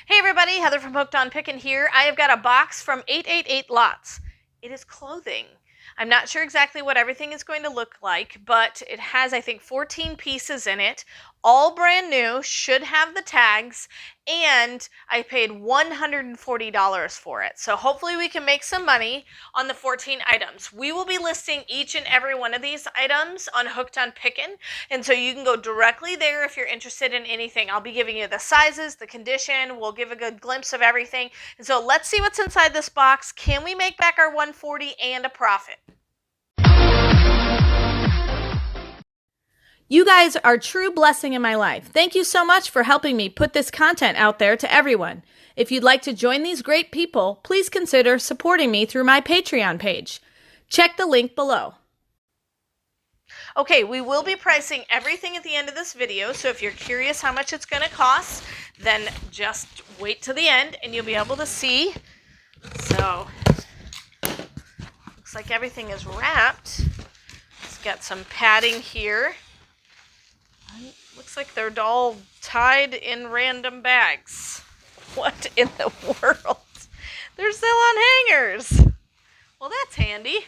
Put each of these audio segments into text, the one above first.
Hey everybody, Heather from Hooked on Pickin here. I have got a box from 888 Lots. It is clothing. I'm not sure exactly what everything is going to look like, but it has, I think, 14 pieces in it, all brand new, should have the tags, and I paid $140 for it. So hopefully we can make some money on the 14 items. We will be listing each and every one of these items on Hooked on Pickin, and so you can go directly there if you're interested in anything. I'll be giving you the sizes, the condition, we'll give a good glimpse of everything. And so let's see what's inside this box. Can we make back our $140 and a profit? You guys are a true blessing in my life. Thank you so much for helping me put this content out there to everyone. If you'd like to join these great people, please consider supporting me through my Patreon page. Check the link below. Okay, we will be pricing everything at the end of this video, so if you're curious how much it's going to cost, then just wait to the end and you'll be able to see. So, looks like everything is wrapped. It's got some padding here. Looks like they're all tied in random bags. What in the world? They're still on hangers. Well, that's handy.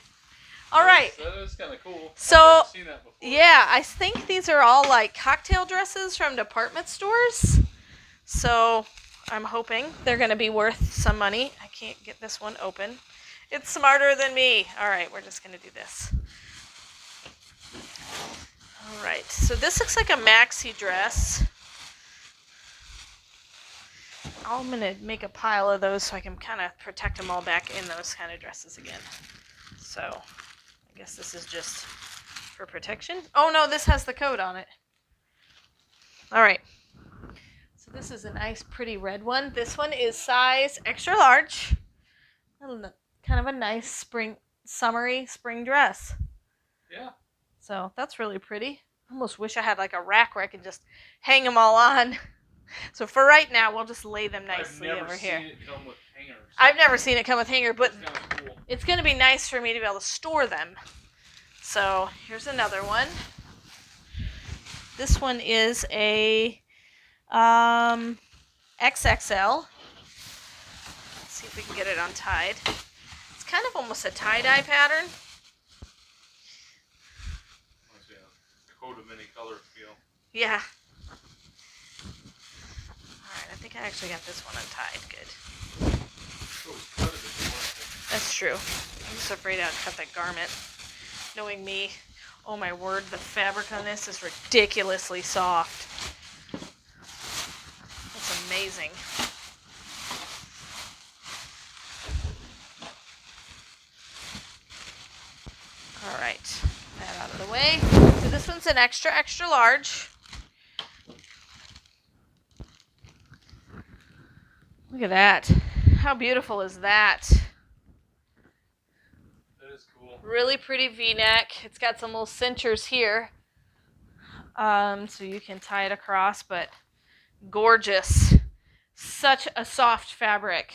All right. That is kind of cool. So, I've never seen that before. yeah, I think these are all like cocktail dresses from department stores. So, I'm hoping they're going to be worth some money. I can't get this one open. It's smarter than me. All right, we're just going to do this. All right, so this looks like a maxi dress. I'm going to make a pile of those so I can kind of protect them all back in those kind of dresses again. So, I guess this is just for protection. Oh no, this has the code on it. All right, so this is a nice pretty red one. This one is size extra large. Kind of a nice summery spring dress. Yeah. So that's really pretty. I almost wish I had like a rack where I could just hang them all on. So for right now, we'll just lay them nicely over here. I've never seen it come with hangers. I've never seen it come with hanger, but That's kind of cool. it's going to be nice for me to be able to store them. So here's another one. This one is a XXL. Let's see if we can get it untied. It's kind of almost a tie-dye pattern. Coat of many colors feel. Yeah. Alright, I think I actually got this one untied. Good. That's true. I'm just afraid I'd cut that garment. Knowing me, oh my word, the fabric on this is ridiculously soft. That's amazing. Alright, that out of the way. So this one's an extra large. Look at that. How beautiful is that? That is cool. Really pretty V-neck. It's got some little cinchers here. So you can tie it across, but gorgeous. Such a soft fabric.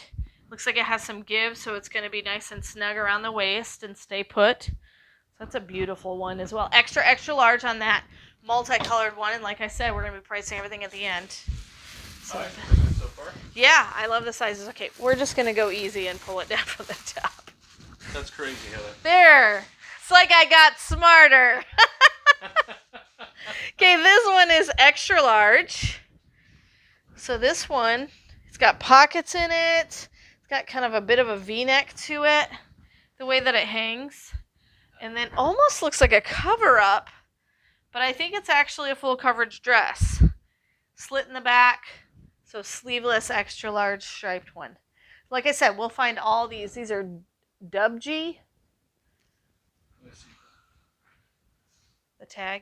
Looks like it has some give, so it's going to be nice and snug around the waist and stay put. That's a beautiful one as well. Extra large on that multicolored one. And like I said, we're going to be pricing everything at the end. So, So far? yeah, I love the sizes. Okay, we're just going to go easy and pull it down from the top. That's crazy, Heather. There. It's like I got smarter. Okay, this one is extra large. So this one, it's got pockets in it. It's got kind of a bit of a V-neck to it, the way that it hangs. And then almost looks like a cover-up, but I think it's actually a full coverage dress. Slit in the back, so sleeveless, extra large striped one. Like I said, we'll find all these. These are WG. Let's see. The tag.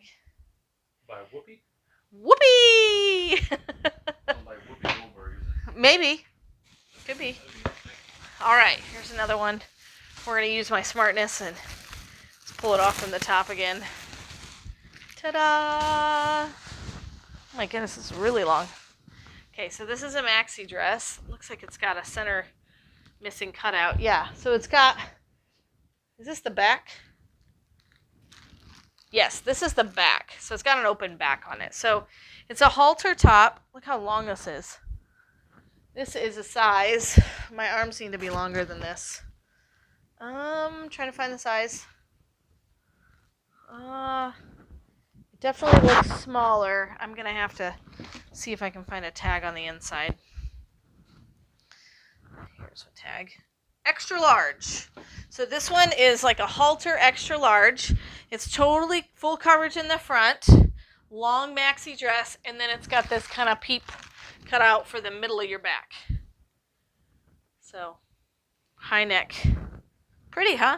By Whoopi? Whoopee! By Whoopi Goldberg, is it? Maybe. Could be. That'd be interesting. All right, here's another one. We're going to use my smartness and let's pull it off from the top again. Ta-da! Oh my goodness, it's really long. Okay, so this is a maxi dress. Looks like it's got a center missing cutout. Yeah, so it's got... Is this the back? Yes, this is the back. So it's got an open back on it. So it's a halter top. Look how long this is. This is a size. My arms need to be longer than this. Trying to find the size. It definitely looks smaller. I'm gonna have to see if I can find a tag on the inside. Here's a tag. Extra large. So this one is like a halter extra large. It's totally full coverage in the front, long maxi dress, and then it's got this kind of peep cut out for the middle of your back. So, high neck. Pretty, huh?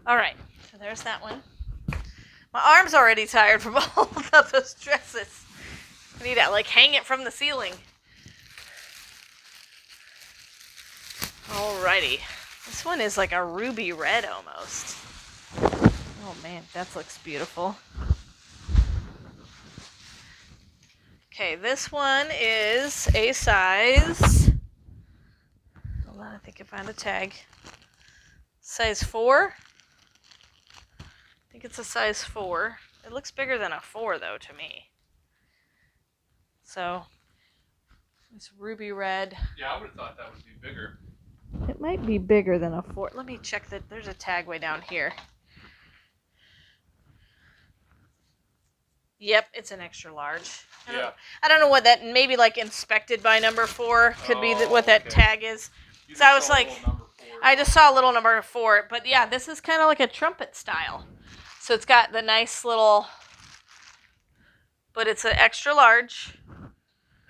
All right, so there's that one. My arm's already tired from all of those dresses. I need to like hang it from the ceiling. Alrighty. This one is like a ruby red almost. Oh man, that looks beautiful. Okay, this one is a size. Hold on, I think I found a tag. Size 4. I think it's a size 4. It looks bigger than a 4 though to me. So, it's ruby red. Yeah, I would have thought that would be bigger. It might be bigger than a 4. Let me check that. There's a tag way down here. Yep, it's an extra large. I don't know what that, maybe like inspected by number 4 could be what that tag is. You So I was saw a like, little number 4. I just saw a little number 4, but yeah, this is kind of like a trumpet style. So it's got the nice little, but it's an extra large.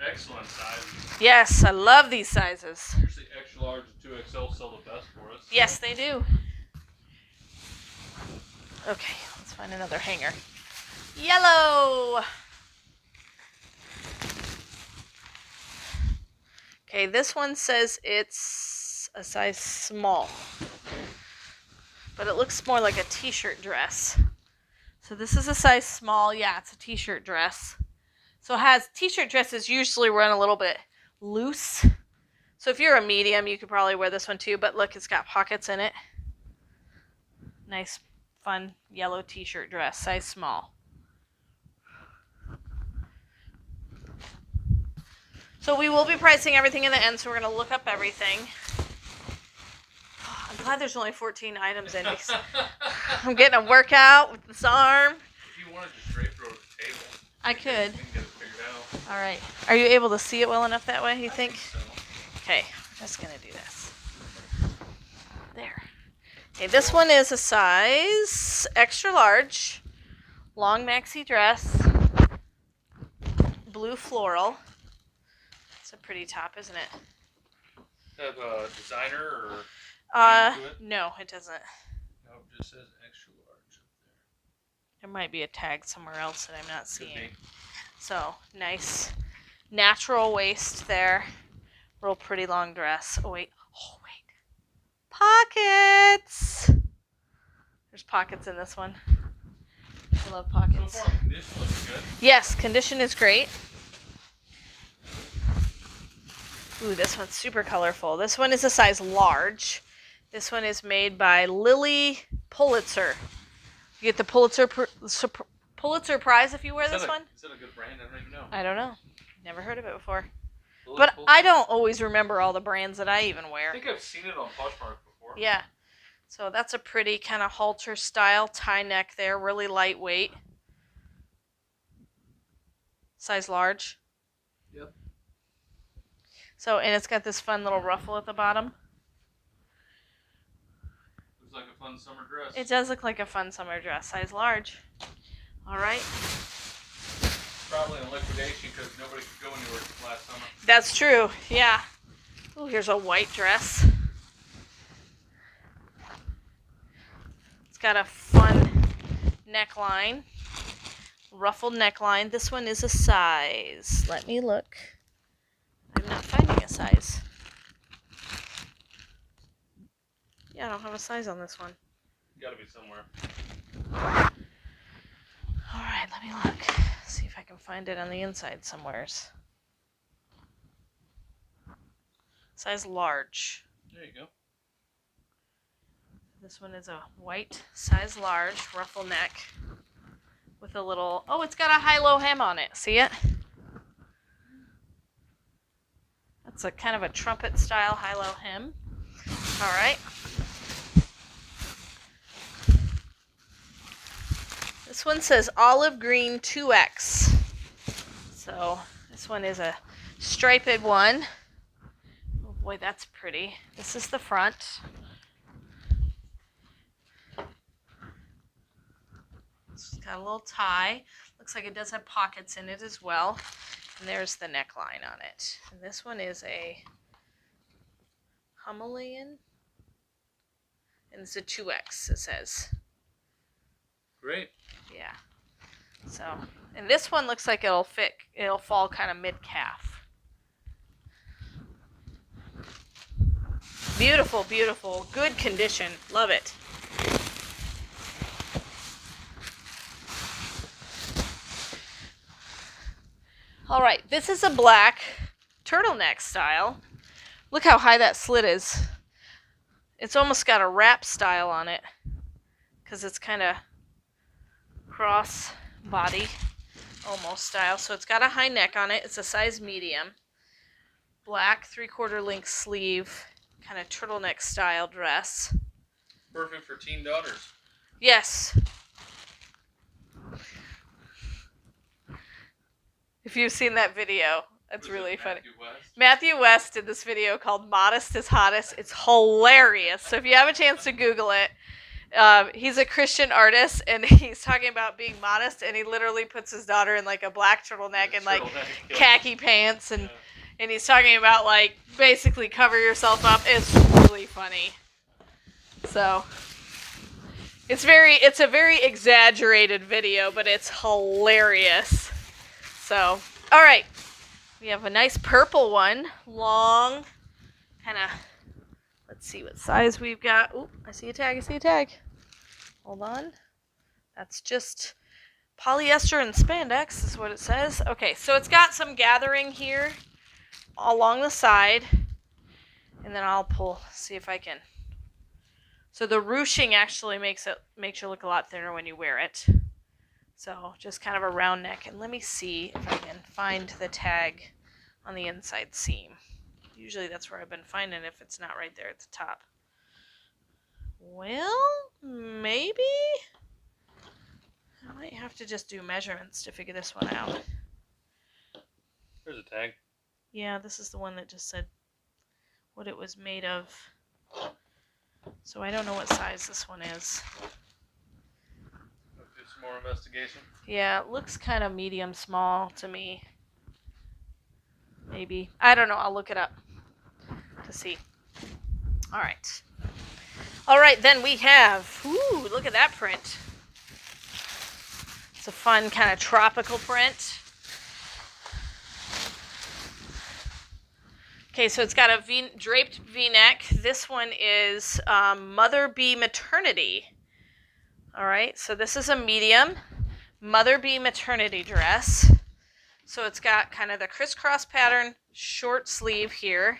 Excellent sizes. Yes, I love these sizes. Usually extra large and 2XL sell the best for us. Yes, they do. Okay, let's find another hanger. Yellow. Okay, this one says it's a size small, but it looks more like a t-shirt dress. So this is a size small. Yeah, it's a t-shirt dress. So it has t-shirt dresses usually run a little bit loose. So if you're a medium, you could probably wear this one too. But look, it's got pockets in it. Nice, fun yellow t-shirt dress, size small. So we will be pricing everything in the end, so we're going to look up everything. I'm glad there's only 14 items in these. I'm getting a workout with this arm. If you wanted to straight throw to the table, I could. we can get it figured out. All right. Are you able to see it well enough that way, you think? So, Okay, I'm just going to do this. There. Okay, this one is a size extra large, long maxi dress, blue floral. It's a pretty top, isn't it? have a designer or name to it? No, it doesn't. No, it just says extra large up There might be a tag somewhere else that I'm not there. Could seeing. be. So, nice natural waist there. Real pretty long dress. Oh, wait. Pockets! There's pockets in this one. I love So pockets. far, condition looks good. Yes, condition is great. Ooh, this one's super colorful. This one is a size large. This one is made by Lily Pulitzer. You get the Pulitzer Prize if you wear this one? Is that a good brand? I don't even know. I don't know. Never heard of it before. Lily But Pulitzer? I don't always remember all the brands that I even I wear. think I've seen it on Poshmark before. Yeah. So that's a pretty kind of halter style tie neck there. Really lightweight. Size large. Yep. So, and it's got this fun little ruffle at the bottom. Looks like a fun summer dress. It does look like a fun summer dress. Size large. All right. Probably in liquidation because nobody could go anywhere last summer. That's true. Yeah. Oh, here's a white dress. It's got a fun neckline. Ruffled neckline. This one is a size. Let me look. I'm not finding a size. Yeah, I don't have a size on this one. Gotta be somewhere. Alright, let me look. See if I can find it on the inside somewheres. Size large. There you go. This one is a white, size large, ruffle neck. With a little, oh, it's got a high-low hem on it. See it? That's a kind of a trumpet style high-low hem. All right. This one says olive green 2X. So this one is a striped one. Oh boy, that's pretty. This is the front. It's got a little tie. Looks like it does have pockets in it as well. And there's the neckline on it. And this one is a Himalayan. And it's a 2X, it says. Great. Yeah. So, and this one looks like it'll fall kind of mid-calf. Beautiful, beautiful. Good condition. Love it. All right, this is a black turtleneck style. Look how high that slit is. It's almost got a wrap style on it because it's kind of cross body almost style. So it's got a high neck on it. It's a size medium. Black 3/4 length sleeve, kind of turtleneck style dress. Perfect for teen daughters. Yes. If you've seen that video, that's really funny. Matthew West did this video called Modest is Hottest. It's hilarious. So if you have a chance to Google it, he's a Christian artist, and he's talking about being modest, and he literally puts his daughter in like a black turtleneck and like khaki pants, and he's talking about like basically cover yourself up. It's really funny. So it's a very exaggerated video, but it's hilarious. So, all right, we have a nice purple one, long, kind of, let's see what size we've got. Oh, I see a tag. Hold on. That's just polyester and spandex is what it says. Okay, so it's got some gathering here along the side, and then I'll see if I can. So the ruching actually makes you look a lot thinner when you wear it. So just kind of a round neck. And let me see if I can find the tag on the inside seam. Usually that's where I've been finding it if it's not right there at the top. Well, maybe. I might have to just do measurements to figure this one out. There's a tag. Yeah, this is the one that just said what it was made of. So I don't know what size this one is. Let's do some more investigation. Yeah, it looks kind of medium small to me. Maybe. I don't know. I'll look it up to see. All right. All right, then we have, ooh, look at that print. It's a fun kind of tropical print. Okay, so it's got a draped V-neck. This one is Mother Bee Maternity. All right, so this is a medium Mother Bee maternity dress. So it's got kind of the crisscross pattern, short sleeve here.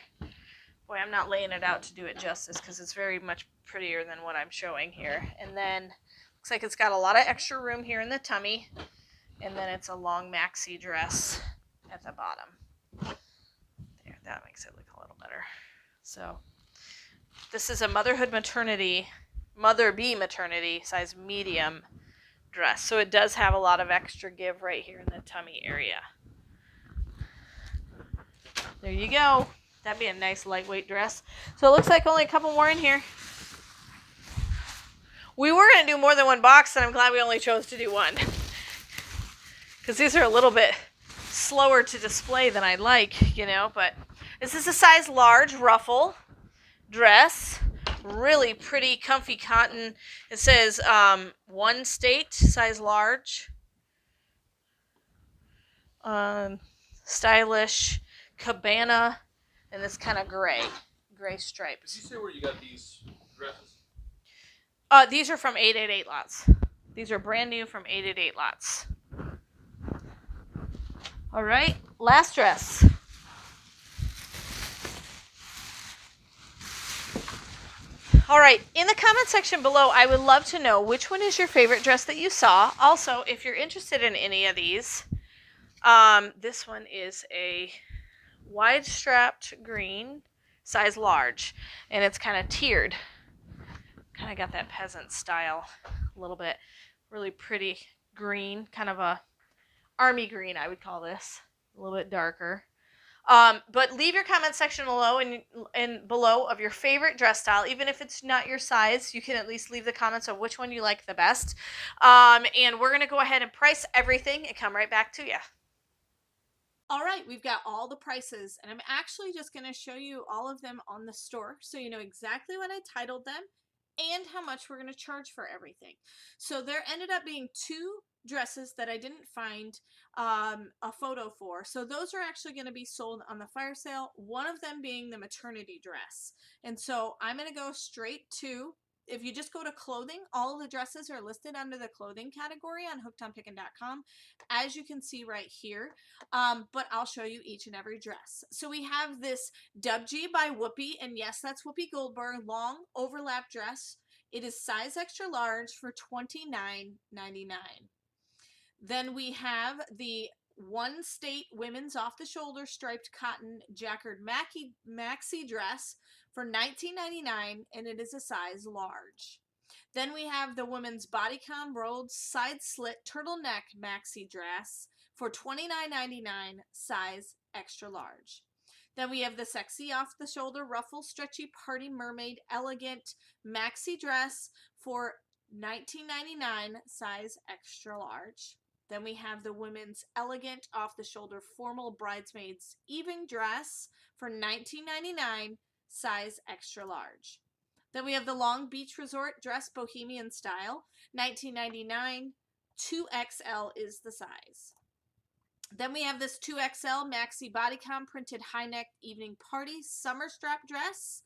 Boy, I'm not laying it out to do it justice because it's very much prettier than what I'm showing here. And then looks like it's got a lot of extra room here in the tummy. And then it's a long maxi dress at the bottom. There, that makes it look a little better. So this is a Mother Bee maternity size medium dress. So it does have a lot of extra give right here in the tummy area. There you go. That'd be a nice lightweight dress. So it looks like only a couple more in here. We were going to do more than one box, and I'm glad we only chose to do one. Because these are a little bit slower to display than I'd like, you know. But this is a size large ruffle dress. Really pretty, comfy cotton. It says one state, size large. Stylish cabana. And this kind of gray stripes. Did you say where you got these dresses? These are from 888 Lots. These are brand new from 888 Lots. All right, last dress. All right, in the comment section below, I would love to know which one is your favorite dress that you saw. Also, if you're interested in any of these, this one is a wide strapped green, size large, and it's kind of tiered. Kind of got that peasant style a little bit. Really pretty green, kind of a army green, I would call this. A little bit darker. But leave your comment section below and below of your favorite dress style. Even if it's not your size, you can at least leave the comments of which one you like the best. And we're going to go ahead and price everything and come right back to you. All right, we've got all the prices, and I'm actually just going to show you all of them on the store so you know exactly what I titled them and how much we're going to charge for everything. So there ended up being 2 dresses that I didn't find a photo for. So those are actually going to be sold on the fire sale, one of them being the maternity dress. And so I'm going to go straight to, if you just go to clothing, all of the dresses are listed under the clothing category on hookedonpickin.com, as you can see right here. But I'll show you each and every dress. So we have this WG by Whoopi, and yes, that's Whoopi Goldberg, long overlap dress. It is size extra large for $29.99. Then we have the One State Women's Off the Shoulder Striped Cotton Jacquard Maxi Dress for $19.99, and it is a size large. Then we have the Women's Bodycon Rolled Side Slit Turtleneck Maxi Dress for $29.99, size extra large. Then we have the Sexy Off the Shoulder Ruffle Stretchy Party Mermaid Elegant Maxi Dress for $19.99, size extra large. Then we have the Women's Elegant Off the Shoulder Formal Bridesmaids Evening Dress for $19.99, size extra large. Then we have the Long Beach Resort Dress Bohemian Style, $19.99, 2XL is the size. Then we have this 2XL Maxi Bodycon Printed High Neck Evening Party Summer Strap Dress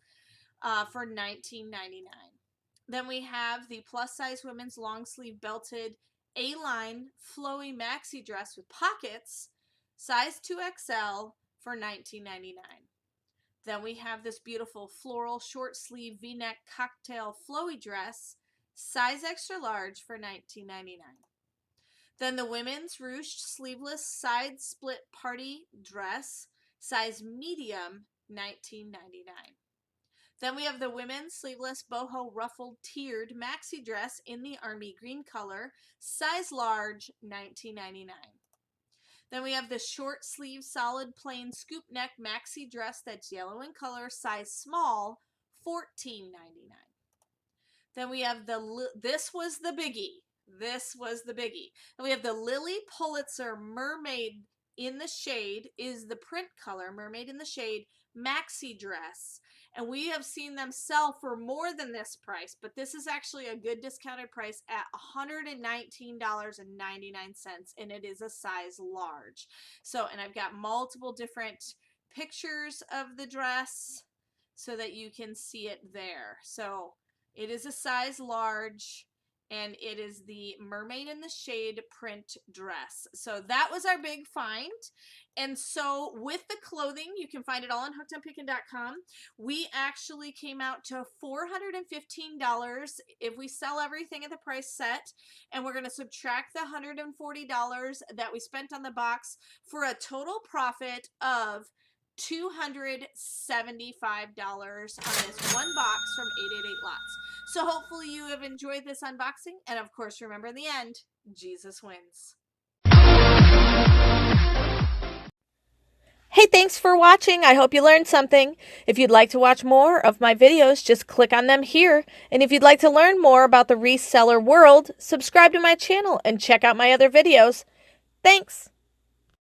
for $19.99. Then we have the plus size women's long sleeve belted A-line flowy maxi dress with pockets, size 2XL for $19.99. Then we have this beautiful floral short sleeve V-neck cocktail flowy dress, size extra large for $19.99. Then the women's ruched sleeveless side split party dress, size medium, $19.99. Then we have the women's sleeveless boho ruffled tiered maxi dress in the army green color, size large, $19.99. Then we have the short sleeve solid plain scoop neck maxi dress that's yellow in color, size small, $14.99. Then we have this was the biggie. And we have the Lily Pulitzer Mermaid in the shade, is the print color, Mermaid in the shade, maxi dress. And we have seen them sell for more than this price, but this is actually a good discounted price at $119.99, and it is a size large. So, and I've got multiple different pictures of the dress so that you can see it there. So it is a size large, and it is the Mermaid in the Shade print dress. So that was our big find. And so with the clothing, you can find it all on hookedonpickin.com. We actually came out to $415 if we sell everything at the price set, and we're going to subtract the $140 that we spent on the box for a total profit of $275 on this one box from 888 Lots. So hopefully you have enjoyed this unboxing, and of course remember in the end, Jesus wins. Hey, thanks for watching. I hope you learned something. If you'd like to watch more of my videos, just click on them here. And if you'd like to learn more about the reseller world, subscribe to my channel and check out my other videos. Thanks.